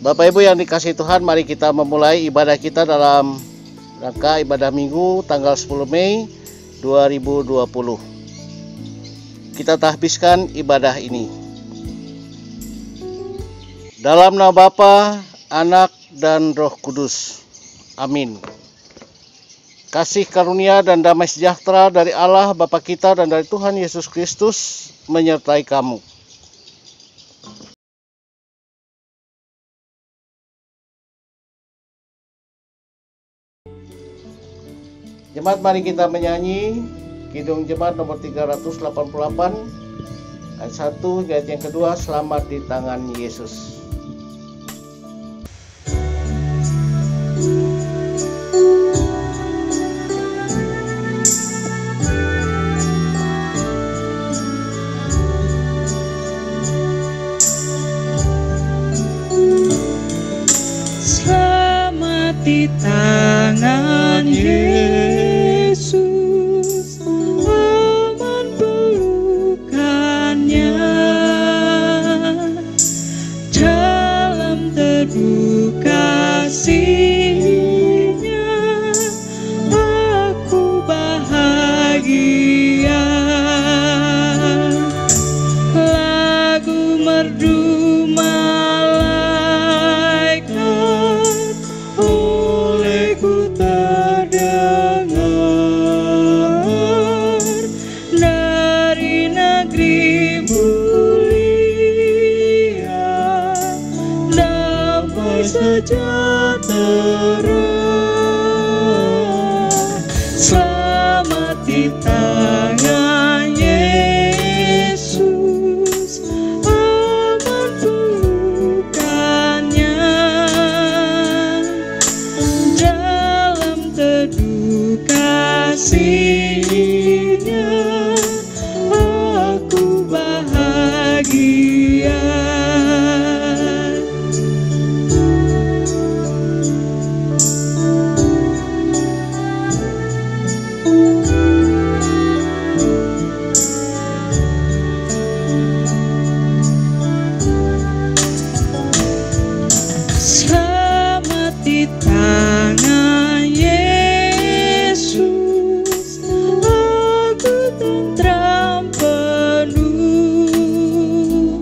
Bapak Ibu yang dikasihi Tuhan, mari kita memulai ibadah kita dalam rangka ibadah Minggu tanggal 10 Mei 2020. Kita tahbiskan ibadah ini. Dalam nama Bapa, Anak, dan Roh Kudus. Amin. Kasih karunia dan damai sejahtera dari Allah Bapa kita dan dari Tuhan Yesus Kristus menyertai kamu. Jemaat, mari kita menyanyi Kidung Jemaat nomor 388 ayat 1 hingga ayat yang kedua, Selamat di Tangan Yesus. Selamat di tangan Yesus, aman pelukannya, dalam teduh kasih-Nya aku bahagia. Lagu merdu olehku terdengar dari negeri mulia, damai sejahtera. Selamat di tangan Yesus, aman pelukannya, dalam teduh kasih-Nya aku bahagia. Selamat di tangan Yesus, aku tentram penuh,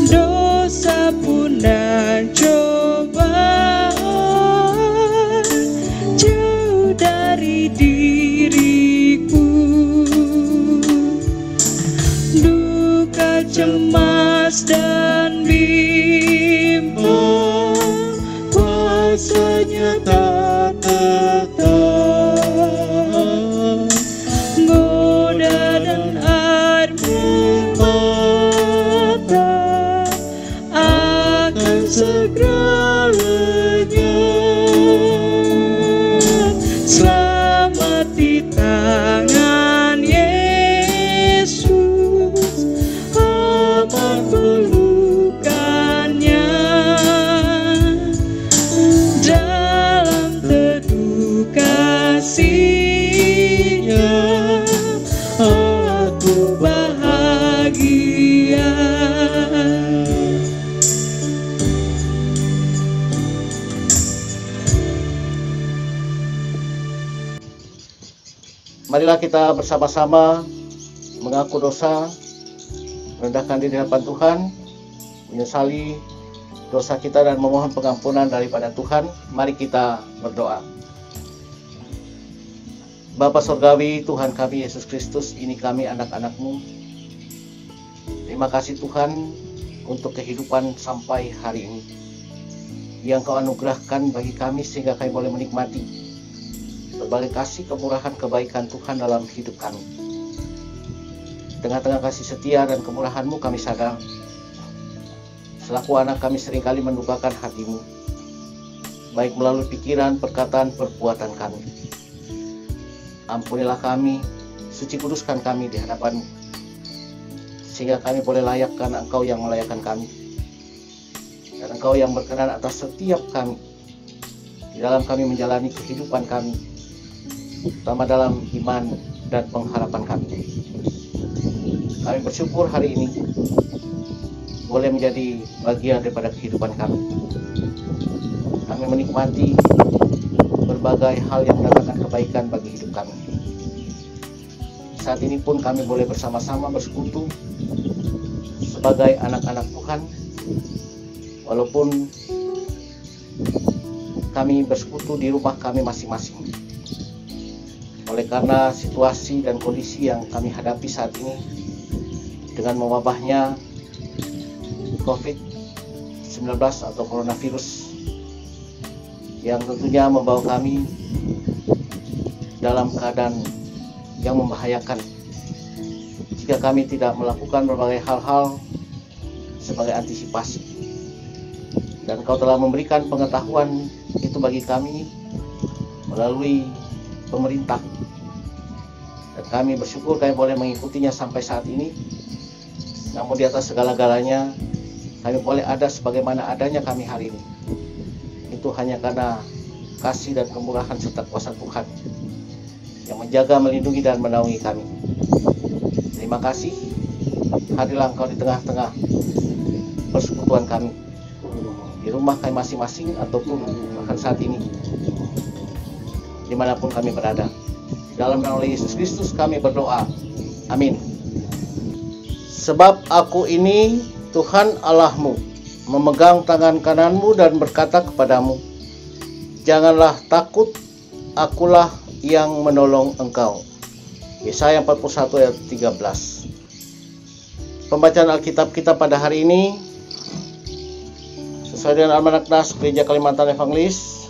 dosa pun dan cobaan jauh dari diriku, duka, cemas, dan bimbang kuasanya tak tetap, goda dan air mata akan segera lenyap. Selamat di tangan Yesus, aman pelukannya, dalam teduh kasih-Nya aku bahagia. Marilah kita bersama-sama mengaku dosa, merendahkan diri di hadapan Tuhan, menyesali dosa kita dan memohon pengampunan daripada Tuhan. Mari kita berdoa. Bapa Surgawi, Tuhan kami Yesus Kristus, ini kami anak-anak-Mu. Terima kasih Tuhan untuk kehidupan sampai hari ini yang Kau anugerahkan bagi kami sehingga kami boleh menikmati berbagai kasih, kemurahan, kebaikan Tuhan dalam hidup kami. Tengah-tengah kasih setia dan kemurahan-Mu kami sadar selaku anak kami seringkali mendukakan hati-Mu, baik melalui pikiran, perkataan, perbuatan kami. Ampunilah kami suci kuduskan kami di hadapan-Mu, sehingga kami boleh layak karena Engkau yang melayakkan kami, dan Engkau yang berkenan atas setiap kami di dalam kami menjalani kehidupan kami, terutama dalam iman dan pengharapan kami. Kami bersyukur hari ini boleh menjadi bagian daripada kehidupan kami. Kami menikmati berbagai hal yang mendatangkan kebaikan bagi hidup kami. Saat ini pun kami boleh bersama-sama bersekutu sebagai anak-anak Tuhan, walaupun kami bersekutu di rumah kami masing-masing. Oleh karena situasi dan kondisi yang kami hadapi saat ini dengan mewabahnya COVID-19 atau coronavirus, yang tentunya membawa kami dalam keadaan yang membahayakan jika kami tidak melakukan berbagai hal-hal sebagai antisipasi. Dan Kau telah memberikan pengetahuan itu bagi kami melalui pemerintah, dan kami bersyukur kami boleh mengikutinya sampai saat ini. Namun di atas segala-galanya kami boleh ada sebagaimana adanya kami hari ini, itu hanya karena kasih dan kemurahan serta kuasa Tuhan yang menjaga, melindungi, dan menaungi kami. Terima kasih. Hadirlah Engkau di tengah-tengah persekutuan kami, di rumah kami masing-masing ataupun bahkan saat ini dimanapun kami berada. Dalam nama Yesus Kristus kami berdoa. Amin. Sebab aku ini Tuhan Allahmu, memegang tangan kananmu dan berkata kepadamu, janganlah takut, akulah yang menolong engkau. Yesaya 41 ayat 13. Pembacaan Alkitab kita pada hari ini sesuai dengan Almanak Nas Gereja Kalimantan Evangelis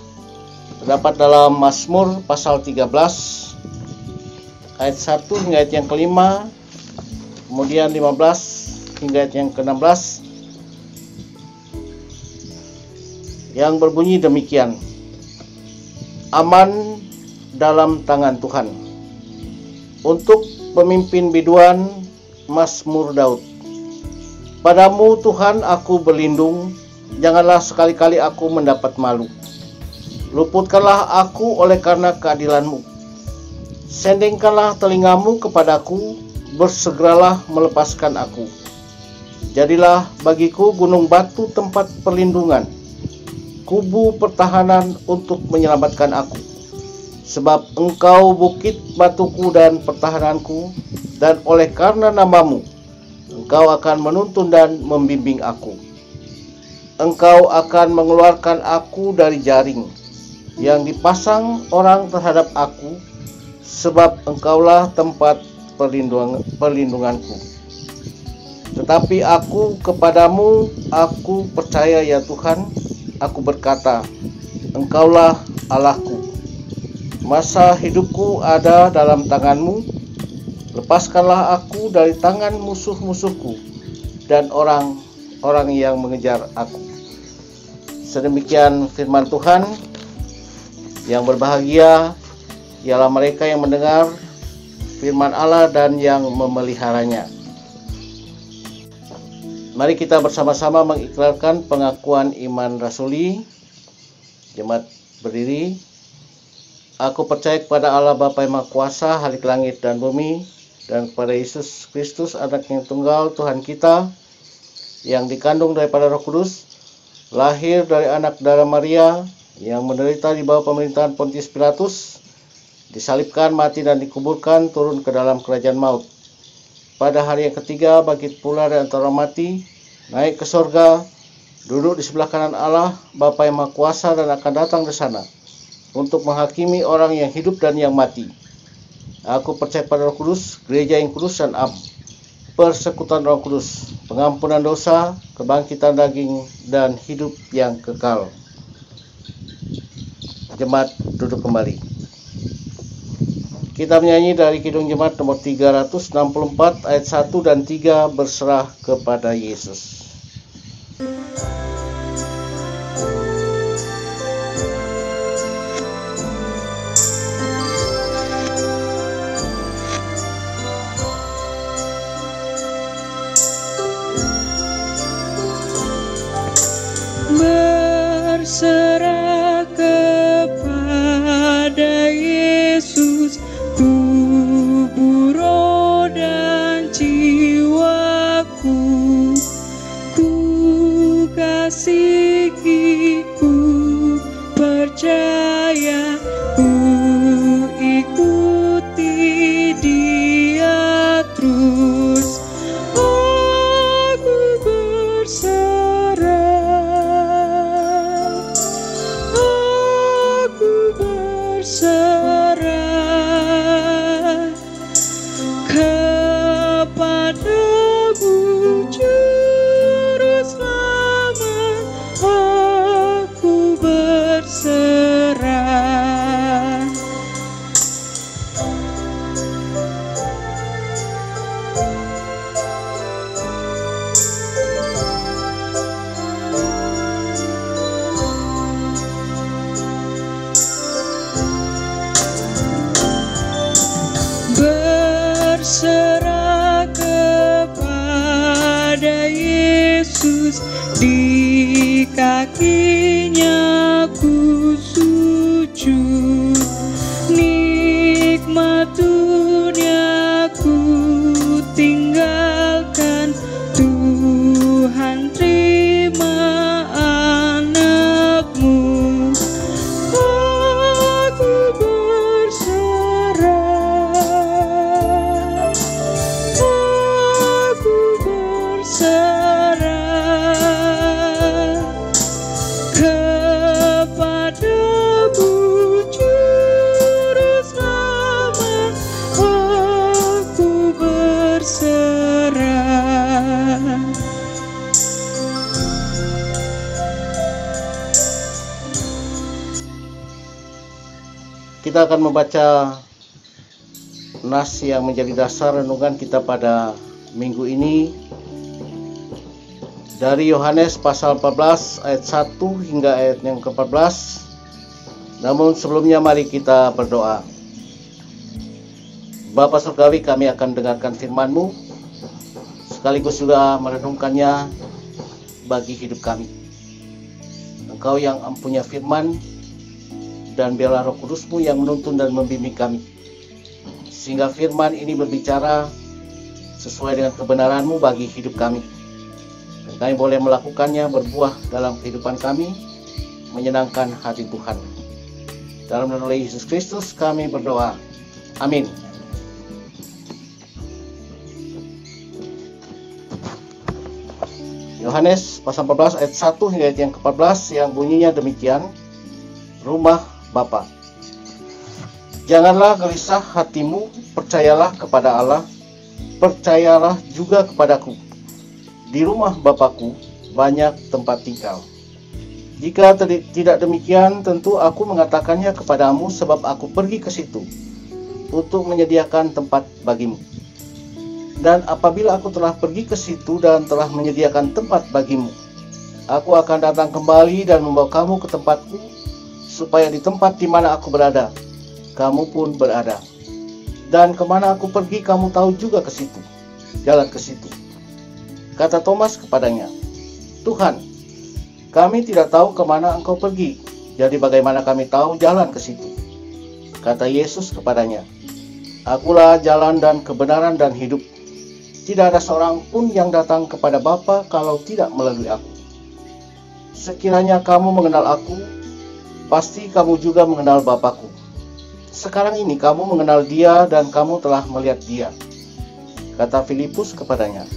terdapat dalam Mazmur pasal 13 ayat 1 hingga ayat yang kelima, kemudian 15 hingga ayat yang ke-16, yang berbunyi demikian. Aman dalam tangan Tuhan. Untuk pemimpin biduan, Mazmur Daud. Padamu Tuhan aku berlindung, janganlah sekali-kali aku mendapat malu. Luputkanlah aku oleh karena keadilan-Mu. Sendengkanlah telingamu kepadaku, bersegeralah melepaskan aku. Jadilah bagiku gunung batu tempat perlindungan, kubu pertahanan untuk menyelamatkan aku. Sebab Engkau bukit batuku dan pertahananku, dan oleh karena namamu, Engkau akan menuntun dan membimbing aku. Engkau akan mengeluarkan aku dari jaring yang dipasang orang terhadap aku, sebab Engkaulah tempat perlindunganku. Tetapi aku kepadamu, aku percaya ya Tuhan, aku berkata, Engkaulah Allahku. Masa hidupku ada dalam tangan-Mu, lepaskanlah aku dari tangan musuh-musuhku dan orang-orang yang mengejar aku. Sedemikian firman Tuhan. Yang berbahagia ialah mereka yang mendengar firman Allah dan yang memeliharanya. Mari kita bersama-sama mengikrarkan pengakuan iman rasuli. Jemaat berdiri. Aku percaya kepada Allah Bapa yang Maha Kuasa, Halik langit dan bumi, dan kepada Yesus Kristus, Anak yang tunggal Tuhan kita, yang dikandung daripada Roh Kudus, lahir dari anak darah Maria, yang menderita di bawah pemerintahan Pontius Pilatus, disalibkan, mati dan dikuburkan, turun ke dalam kerajaan maut. Pada hari yang ketiga bangkit pula dari antara mati, naik ke sorga, duduk di sebelah kanan Allah Bapa yang Maha Kuasa, dan akan datang ke sana untuk menghakimi orang yang hidup dan yang mati. Aku percaya pada Roh Kudus, gereja yang kudus dan am, persekutuan Roh Kudus, pengampunan dosa, kebangkitan daging, dan hidup yang kekal. Jemaat duduk kembali. Kita menyanyi dari Kidung Jemaat nomor 364 ayat 1 dan 3, berserah kepada Yesus. tubuh, roh, dan jiwaku. Ku kasihi, ku percaya, ku ikuti Dia terus. Aku berserah, aku berserah kepadamu, Juru Selamat. Aku berserah. Berserah kepada Yesus, di kakinya ku sujud. Nikmat dunia ku tinggalkan, Tuhan terima anak-Mu. Aku berserah, aku berserah kepadamu, Juru Selamat. Aku berserah. Kita akan membaca nas yang menjadi dasar renungan kita pada minggu ini dari Yohanes pasal 14 ayat 1 hingga ayat yang ke-14. Namun sebelumnya mari kita berdoa. Bapa Surgawi, kami akan dengarkan firman-Mu sekaligus juga merenungkannya bagi hidup kami. Engkau yang mempunyai firman, dan biarlah Roh Kudus-Mu yang menuntun dan membimbing kami, sehingga firman ini berbicara sesuai dengan kebenaran-Mu bagi hidup kami. Dan kami boleh melakukannya berbuah dalam kehidupan kami, menyenangkan hati Tuhan. Dalam nama Yesus Kristus kami berdoa. Amin. Yohanes pasal 14 ayat 1 hingga ayat yang ke-14 yang bunyinya demikian. Rumah Bapa. Janganlah gelisah hatimu, percayalah kepada Allah, percayalah juga kepadaku. Di rumah Bapa-Ku banyak tempat tinggal. Jika tidak demikian, tentu aku mengatakannya kepadamu, sebab aku pergi ke situ untuk menyediakan tempat bagimu. Dan apabila aku telah pergi ke situ dan telah menyediakan tempat bagimu, aku akan datang kembali dan membawa kamu ke tempatku, supaya di tempat di mana aku berada, kamu pun berada. Dan kemana aku pergi, kamu tahu juga ke situ, jalan ke situ. Kata Thomas kepadanya, Tuhan, kami tidak tahu kemana Engkau pergi, jadi bagaimana kami tahu jalan ke situ? Kata Yesus kepadanya, Akulah jalan dan kebenaran dan hidup. Tidak ada seorang pun yang datang kepada Bapa kalau tidak melalui aku. Sekiranya kamu mengenal aku, pasti kamu juga mengenal Bapa-Ku. Sekarang ini kamu mengenal Dia dan kamu telah melihat Dia. Kata Filipus kepadanya,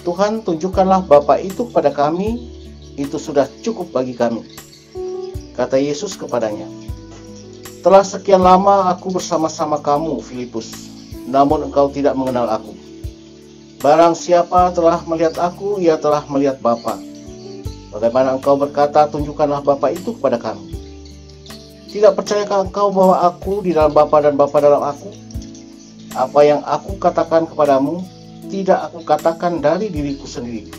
Tuhan, tunjukkanlah Bapa itu kepada kami, itu sudah cukup bagi kami. Kata Yesus kepadanya, telah sekian lama aku bersama-sama kamu, Filipus, namun engkau tidak mengenal aku. Barang siapa telah melihat aku, ia telah melihat Bapa. Bagaimana engkau berkata, tunjukkanlah Bapa itu kepada kami? Tidak percayakah engkau bahwa aku di dalam Bapa dan Bapa dalam aku? Apa yang aku katakan kepadamu, tidak aku katakan dari diriku sendiri,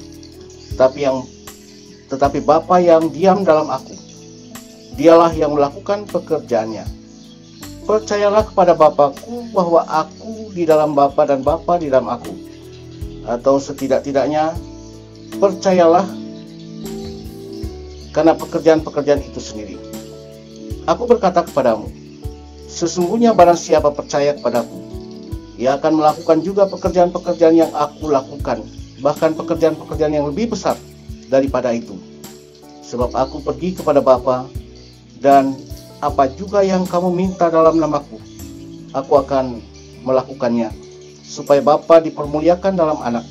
tetapi Bapa yang diam dalam aku, Dialah yang melakukan pekerjaannya. Percayalah kepada Bapa-Ku bahwa aku di dalam Bapa dan Bapa di dalam aku. Atau setidak-tidaknya, percayalah karena pekerjaan-pekerjaan itu sendiri. Aku berkata kepadamu, Sesungguhnya barang siapa percaya kepadaku, ia akan melakukan juga pekerjaan-pekerjaan yang aku lakukan, bahkan pekerjaan-pekerjaan yang lebih besar daripada itu. Sebab aku pergi kepada Bapa, dan apa juga yang kamu minta dalam namaku, aku akan melakukannya, supaya Bapa dipermuliakan dalam Anak.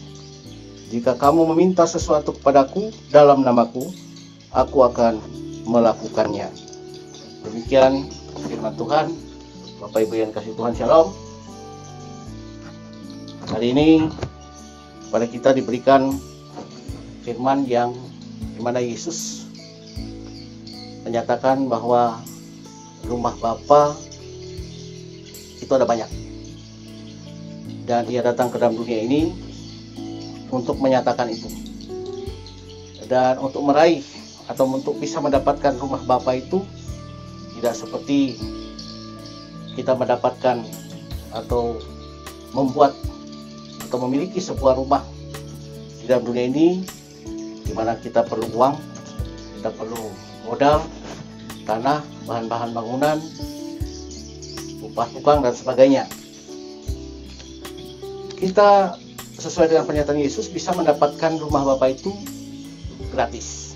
Jika kamu meminta sesuatu kepadaku dalam namaku, aku akan melakukannya. Demikian firman Tuhan. Bapak Ibu yang kasih Tuhan, Shalom. Hari ini kepada kita diberikan firman yang dimana Yesus menyatakan bahwa rumah Bapa itu ada banyak, dan Ia datang ke dalam dunia ini untuk menyatakan itu. Dan untuk meraih atau untuk bisa mendapatkan rumah Bapa itu tidak seperti kita mendapatkan atau membuat atau memiliki sebuah rumah di dalam dunia ini, di mana kita perlu uang, kita perlu modal, tanah, bahan-bahan bangunan, upah tukang dan sebagainya. Kita sesuai dengan pernyataan Yesus bisa mendapatkan rumah Bapa itu gratis.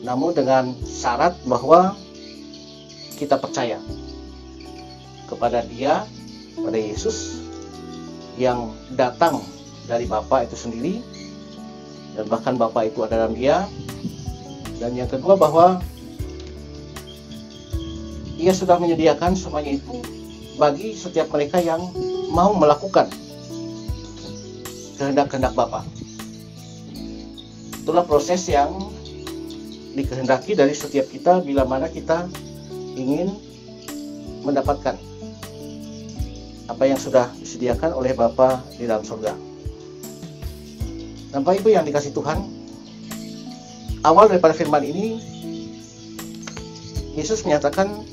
Namun dengan syarat bahwa kita percaya kepada Dia, pada Yesus yang datang dari Bapa itu sendiri, dan bahkan Bapa itu ada dalam Dia. Dan yang kedua, bahwa Ia sudah menyediakan semuanya itu bagi setiap mereka yang mau melakukan kehendak-kehendak Bapa. Itulah proses yang dikehendaki dari setiap kita bila mana kita ingin mendapatkan apa yang sudah disediakan oleh Bapa di dalam surga. Dan Bapak Ibu yang dikasih Tuhan, awal daripada firman ini Yesus menyatakan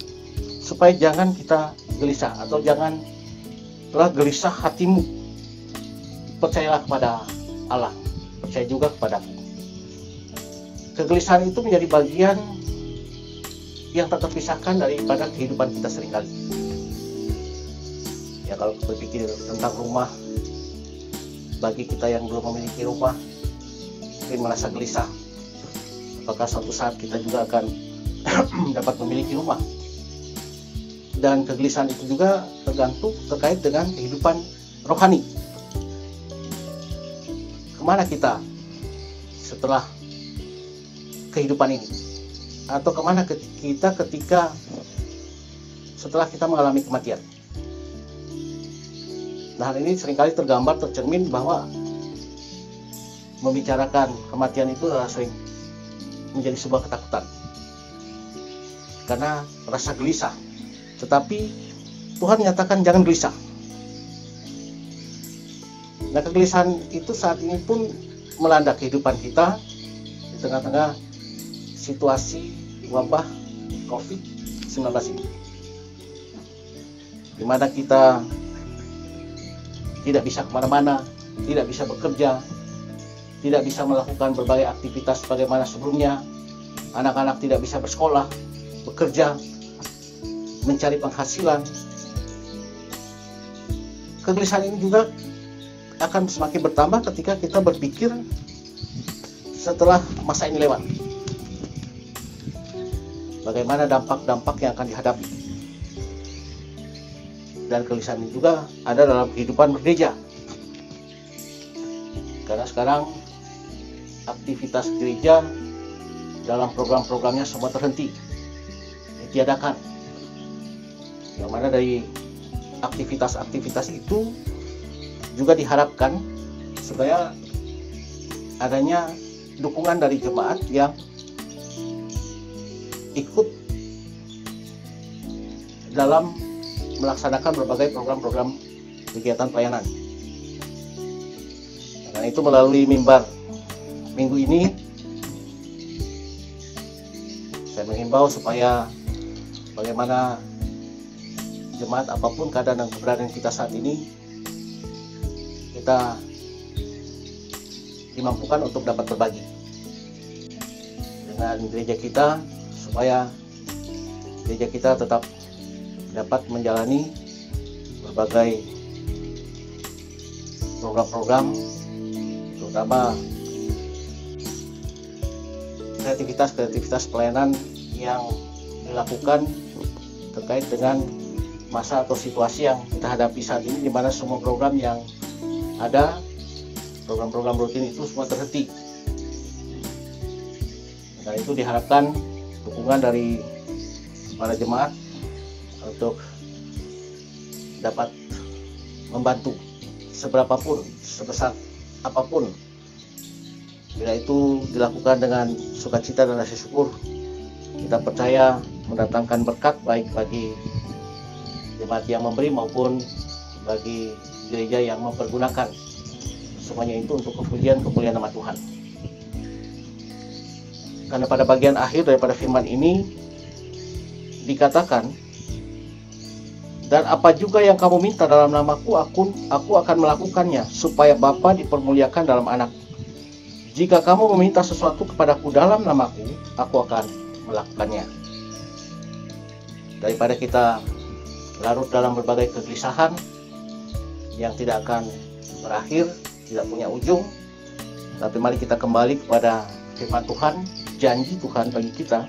supaya jangan kita gelisah, atau janganlah gelisah hatimu. Percayalah kepada Allah, percaya juga kepadaku. Kegelisahan itu menjadi bagian yang tak terpisahkan daripada kehidupan kita seringkali. Ya, kalau berpikir tentang rumah, bagi kita yang belum memiliki rumah mungkin merasa gelisah. Apakah suatu saat kita juga akan dapat memiliki rumah? Dan kegelisahan itu juga terkait dengan kehidupan rohani. Kemana kita setelah kehidupan ini? Atau kemana kita ketika setelah kita mengalami kematian? Nah, hal ini seringkali tergambar, tercermin bahwa membicarakan kematian itu sering menjadi sebuah ketakutan karena rasa gelisah. Tetapi Tuhan menyatakan jangan gelisah. Nah, kegelisahan itu saat ini pun melanda kehidupan kita di tengah-tengah situasi wabah COVID-19 ini, di mana kita tidak bisa kemana-mana, tidak bisa bekerja, tidak bisa melakukan berbagai aktivitas sebagaimana sebelumnya. Anak-anak tidak bisa bersekolah, bekerja, mencari penghasilan. Kegelisahan ini juga akan semakin bertambah ketika kita berpikir setelah masa ini lewat, bagaimana dampak-dampak yang akan dihadapi. Dan kegelisahan ini juga ada dalam kehidupan bergereja, karena sekarang aktivitas gereja dalam program-programnya semua terhenti, ditiadakan. Yang mana dari aktivitas-aktivitas itu juga diharapkan supaya adanya dukungan dari jemaat yang ikut dalam melaksanakan berbagai program-program kegiatan pelayanan. Dan itu melalui mimbar minggu ini saya menghimbau supaya bagaimana jemaat apapun keadaan dan keberadaan kita saat ini, kita dimampukan untuk dapat berbagi dengan gereja kita, supaya gereja kita tetap dapat menjalani berbagai program-program, terutama kreativitas pelayanan yang dilakukan terkait dengan masa atau situasi yang kita hadapi saat ini, di mana semua program yang ada, program-program rutin itu semua terhenti. Dan itu diharapkan dukungan dari para jemaat untuk dapat membantu seberapapun, sebesar apapun. Bila itu dilakukan dengan sukacita dan rasa syukur, kita percaya mendatangkan berkat baik bagi jemaat yang memberi maupun bagi gereja yang mempergunakan semuanya itu untuk kepujian nama Tuhan. Karena pada bagian akhir daripada firman ini dikatakan, dan apa juga yang kamu minta dalam namaku, aku akan melakukannya, supaya Bapa dipermuliakan dalam anak. Jika kamu meminta sesuatu kepadaku dalam namaku, aku akan melakukannya. Daripada kita larut dalam berbagai kegelisahan yang tidak akan berakhir, tidak punya ujung, tapi mari kita kembali kepada firman Tuhan, janji Tuhan bagi kita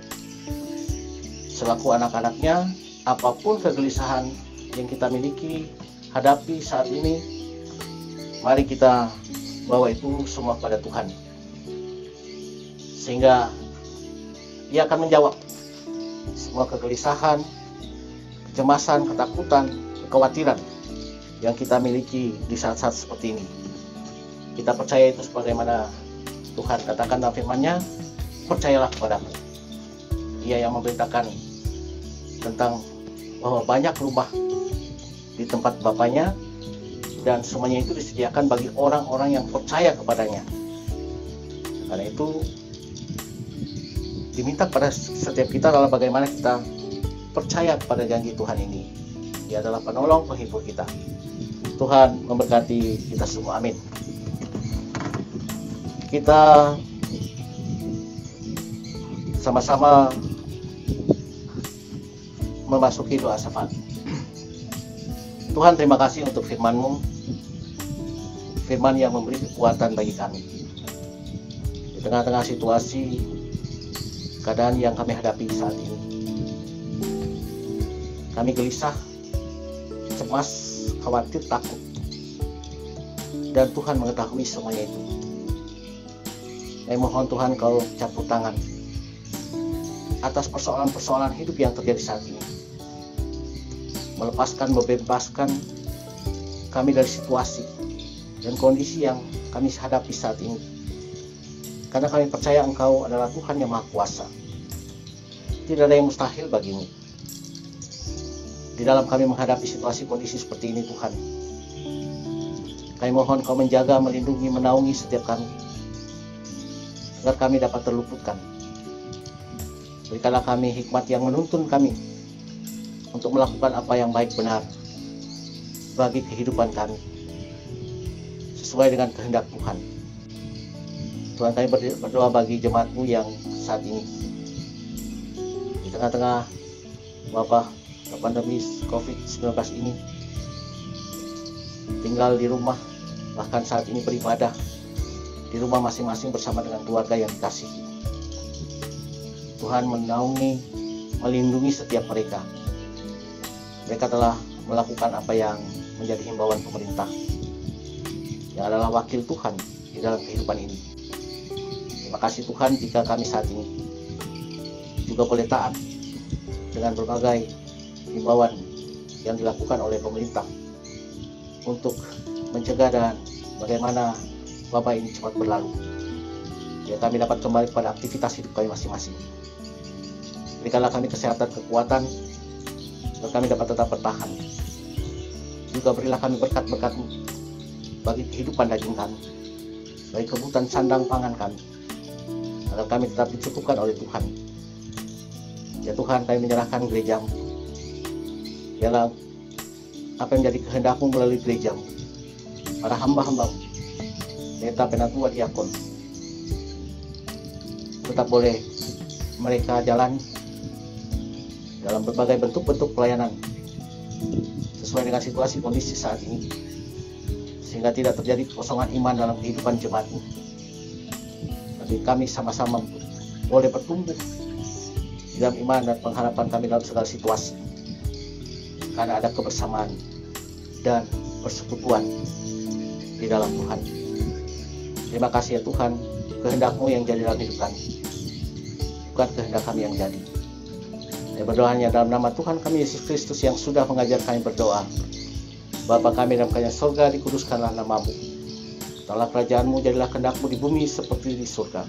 selaku anak-anaknya. Apapun kegelisahan yang kita miliki, hadapi saat ini, mari kita bawa itu semua pada Tuhan, sehingga Ia akan menjawab semua kegelisahan, kecemasan, ketakutan, kekhawatiran yang kita miliki di saat-saat seperti ini. Kita percaya itu sebagaimana Tuhan katakan dalam firman-Nya, percayalah kepadaku. Ia yang memberitakan tentang bahwa banyak rumah di tempat Bapaknya, dan semuanya itu disediakan bagi orang-orang yang percaya kepadanya. Karena itu diminta pada setiap kita adalah bagaimana kita percaya pada janji Tuhan ini. Dia adalah penolong, penghibur kita. Tuhan memberkati kita semua, amin. Kita sama-sama memasuki doa syafaat. Tuhan, terima kasih untuk firman-Mu, firman yang memberi kekuatan bagi kami di tengah-tengah situasi keadaan yang kami hadapi saat ini. Kami gelisah, cemas, khawatir, takut, dan Tuhan mengetahui semuanya itu. Saya mohon Tuhan Kau campur tangan atas persoalan-persoalan hidup yang terjadi saat ini, melepaskan, membebaskan kami dari situasi dan kondisi yang kami hadapi saat ini. Karena kami percaya Engkau adalah Tuhan yang Maha Kuasa. Tidak ada yang mustahil bagimu. Di dalam kami menghadapi situasi kondisi seperti ini, Tuhan, kami mohon Kau menjaga, melindungi, menaungi setiap kami, agar kami dapat terluputkan. Berikanlah kami hikmat yang menuntun kami untuk melakukan apa yang baik benar bagi kehidupan kami, sesuai dengan kehendak Tuhan. Tuhan, kami berdoa bagi jemaat-Mu yang saat ini di tengah-tengah wabah pandemi COVID-19 ini tinggal di rumah, bahkan saat ini beribadah di rumah masing-masing bersama dengan keluarga yang dikasihi. Tuhan menaungi, melindungi setiap mereka. Mereka telah melakukan apa yang menjadi himbauan pemerintah, yang adalah wakil Tuhan di dalam kehidupan ini. Terima kasih Tuhan jika kami saat ini juga boleh taat dengan berbagai himbauan yang dilakukan oleh pemerintah untuk mencegah dan bagaimana wabah ini cepat berlalu, ya kami dapat kembali kepada aktivitas hidup kami masing-masing. Berikanlah kami kesehatan, kekuatan, agar kami dapat tetap bertahan. Juga berilah kami berkat-berkat-Mu bagi kehidupan daging kami, bagi kebutuhan sandang pangan kami, agar kami tetap dicukupkan oleh Tuhan. Ya Tuhan, kami menyerahkan gereja-Mu. Biarlah apa yang menjadi kehendak-Mu melalui gereja-Mu, para hamba-hamba-Mu, pendeta, penatua, diakon, tetap boleh mereka jalan dalam berbagai bentuk-bentuk pelayanan sesuai dengan situasi kondisi saat ini, sehingga tidak terjadi kekosongan iman dalam kehidupan jemaat-Mu. Tapi kami sama-sama boleh bertumbuh di dalam iman dan pengharapan kami dalam segala situasi, karena ada kebersamaan dan persekutuan di dalam Tuhan. Terima kasih ya Tuhan, kehendak-Mu yang jadi dalam hidup kami, bukan kehendak kami yang jadi. Saya berdoa hanya dalam nama Tuhan kami Yesus Kristus yang sudah mengajar kami berdoa. Bapa kami dalam kerajaan surga, dikuduskanlah nama-Mu. Datanglah kerajaan-Mu, jadilah kehendak-Mu di bumi seperti di surga.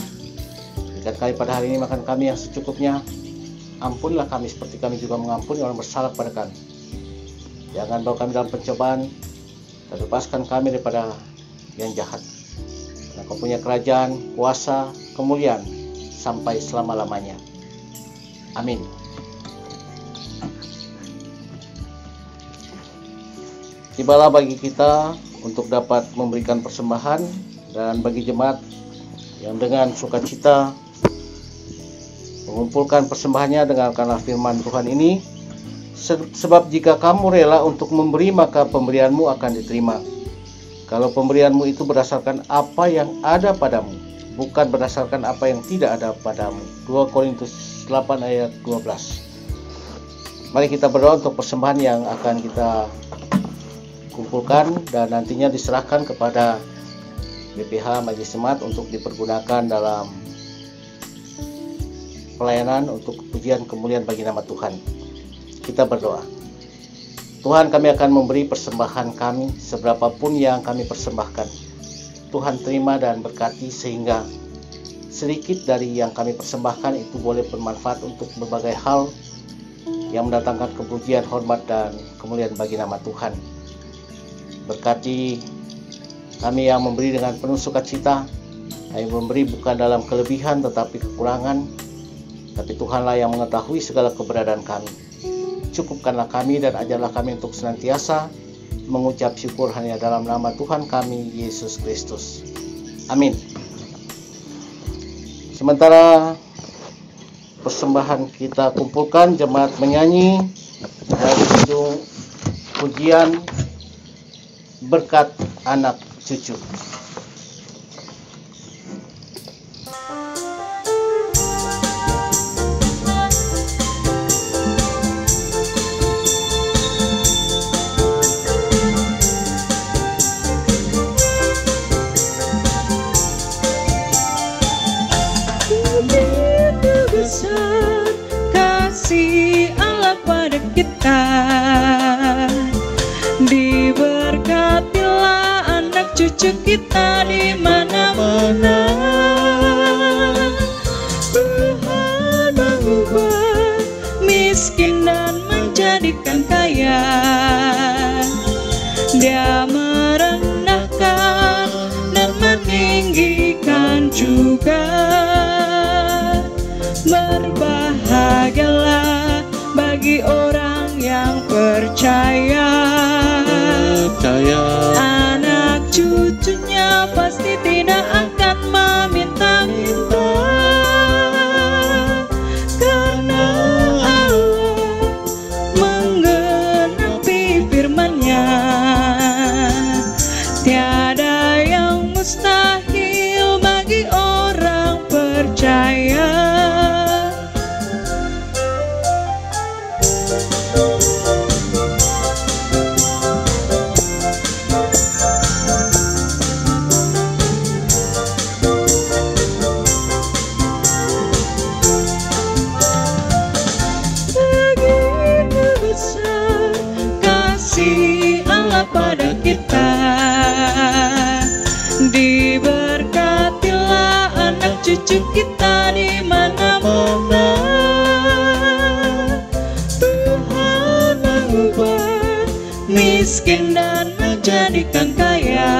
Berikan kami pada hari ini makan kami yang secukupnya. Ampunilah kami seperti kami juga mengampuni orang bersalah kepada kami. Jangan bawa kami dalam pencobaan, dan lepaskan kami daripada yang jahat. Karena Kau punya kerajaan, kuasa, kemuliaan sampai selama-lamanya. Amin. Tibalah bagi kita untuk dapat memberikan persembahan, dan bagi jemaat yang dengan sukacita mengumpulkan persembahannya, dengarkanlah firman Tuhan ini. Sebab jika kamu rela untuk memberi, maka pemberianmu akan diterima. Kalau pemberianmu itu berdasarkan apa yang ada padamu, bukan berdasarkan apa yang tidak ada padamu. 2 Korintus 8 ayat 12. Mari kita berdoa untuk persembahan yang akan kita kumpulkan dan nantinya diserahkan kepada BPH Majelis Jemaat untuk dipergunakan dalam pelayanan untuk pujian kemuliaan bagi nama Tuhan. Kita berdoa. Tuhan, kami akan memberi persembahan kami seberapapun yang kami persembahkan. Tuhan terima dan berkati sehingga sedikit dari yang kami persembahkan itu boleh bermanfaat untuk berbagai hal yang mendatangkan kepujian, hormat, dan kemuliaan bagi nama Tuhan. Berkati kami yang memberi dengan penuh sukacita. Kami memberi bukan dalam kelebihan tetapi kekurangan, tapi Tuhanlah yang mengetahui segala keberadaan kami. Cukupkanlah kami dan ajarlah kami untuk senantiasa mengucap syukur hanya dalam nama Tuhan kami Yesus Kristus. Amin. Sementara persembahan kita kumpulkan, jemaat menyanyi dari judul pujian berkat anak cucu. Begitu besar kasih Allah pada kita, diberkatilah anak cucu kita di mana-mana. Tuhan mengubah miskin dan menjadikan kaya. Dia merendahkan dan meninggikan juga. Berbahagialah bagi orang yang percaya. Anak cucunya pasti tidak akan meminta-minta, karena Allah menggenapi firman-Nya. Tiada yang mustahil bagi orang percaya. Pada kita diberkatilah anak cucu kita di mana-mana. Tuhan mengubah miskin dan menjadikan kaya.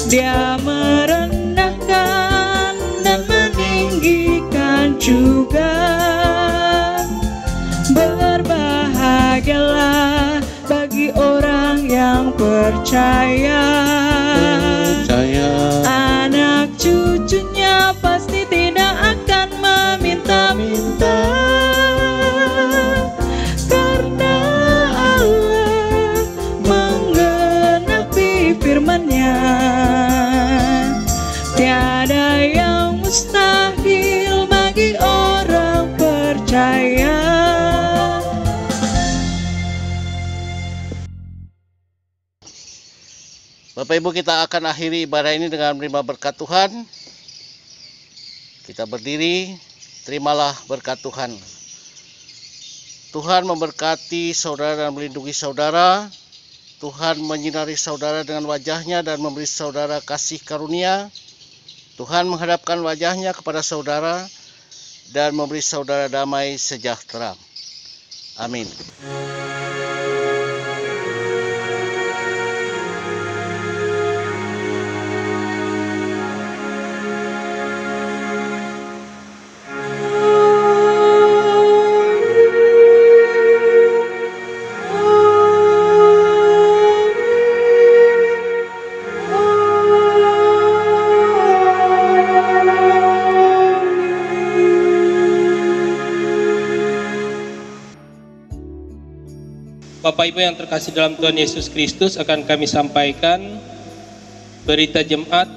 Dia merendahkan dan meninggikan juga. Berbahagialah bagi orang yang percaya. Anak cucunya pasti tidak akan meminta-minta, karena Bapak Ibu, kita akan akhiri ibadah ini dengan menerima berkat Tuhan. Kita berdiri, terimalah berkat Tuhan. Tuhan memberkati saudara dan melindungi saudara. Tuhan menyinari saudara dengan wajahnya dan memberi saudara kasih karunia. Tuhan menghadapkan wajahnya kepada saudara dan memberi saudara damai sejahtera. Amin. Bapak Ibu yang terkasih dalam Tuhan Yesus Kristus, akan kami sampaikan berita Jumat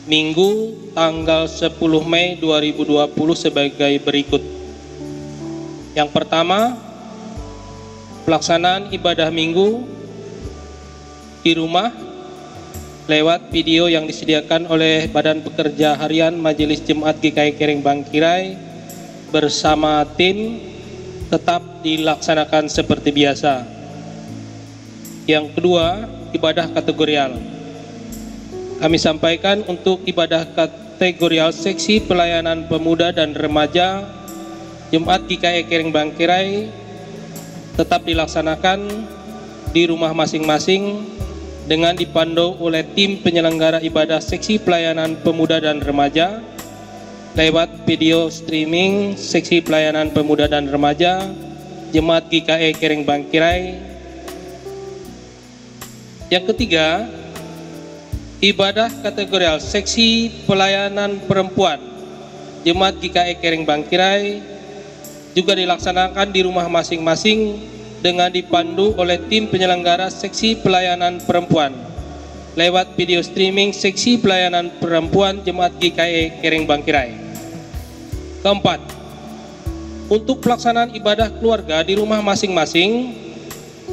Minggu tanggal 10 Mei 2020 sebagai berikut. Yang pertama, pelaksanaan ibadah Minggu di rumah lewat video yang disediakan oleh Badan Pekerja Harian Majelis Jemaat GKI Kereng Bangkirai bersama tim tetap dilaksanakan seperti biasa. Yang kedua, ibadah kategorial. Kami sampaikan untuk ibadah kategorial seksi pelayanan pemuda dan remaja Jemaat GKI Kereng Bangkirai tetap dilaksanakan di rumah masing-masing dengan dipandu oleh tim penyelenggara ibadah seksi pelayanan pemuda dan remaja lewat video streaming seksi pelayanan pemuda dan remaja Jemaat GKI Kereng Bangkirai. Yang ketiga, ibadah kategorial seksi pelayanan perempuan Jemaat GKI Kereng Bangkirai juga dilaksanakan di rumah masing-masing dengan dipandu oleh tim penyelenggara seksi pelayanan perempuan lewat video streaming seksi pelayanan perempuan Jemaat GKI Kereng Bangkirai. Keempat, untuk pelaksanaan ibadah keluarga di rumah masing-masing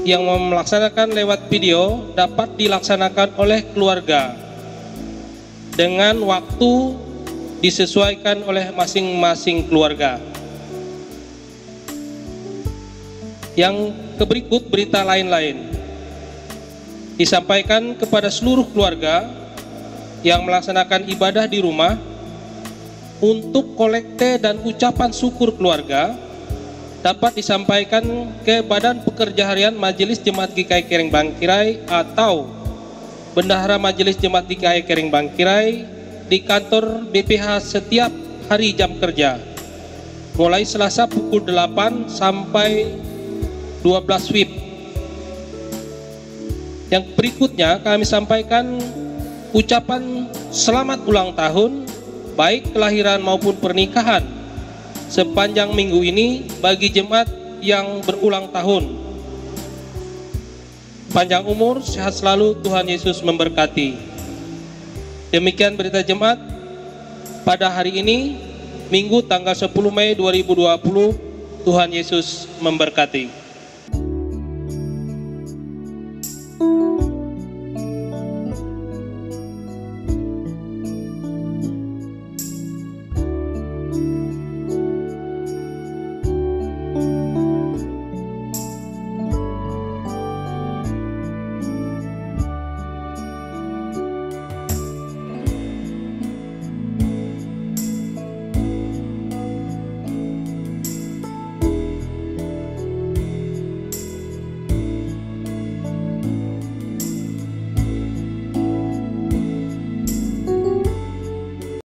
yang melaksanakan lewat video dapat dilaksanakan oleh keluarga dengan waktu disesuaikan oleh masing-masing keluarga. Yang berikut berita lain-lain disampaikan kepada seluruh keluarga yang melaksanakan ibadah di rumah untuk kolekte dan ucapan syukur keluarga dapat disampaikan ke Badan Pekerja Harian Majelis Jemaat GKI Kereng Bangkirai atau Bendahara Majelis Jemaat GKI Kereng Bangkirai di kantor BPH setiap hari jam kerja mulai Selasa pukul 8 sampai 12 WIB. Yang berikutnya kami sampaikan ucapan selamat ulang tahun baik kelahiran maupun pernikahan sepanjang minggu ini bagi jemaat yang berulang tahun. Panjang umur, sehat selalu, Tuhan Yesus memberkati. Demikian berita jemaat pada hari ini, Minggu tanggal 10 Mei 2020. Tuhan Yesus memberkati.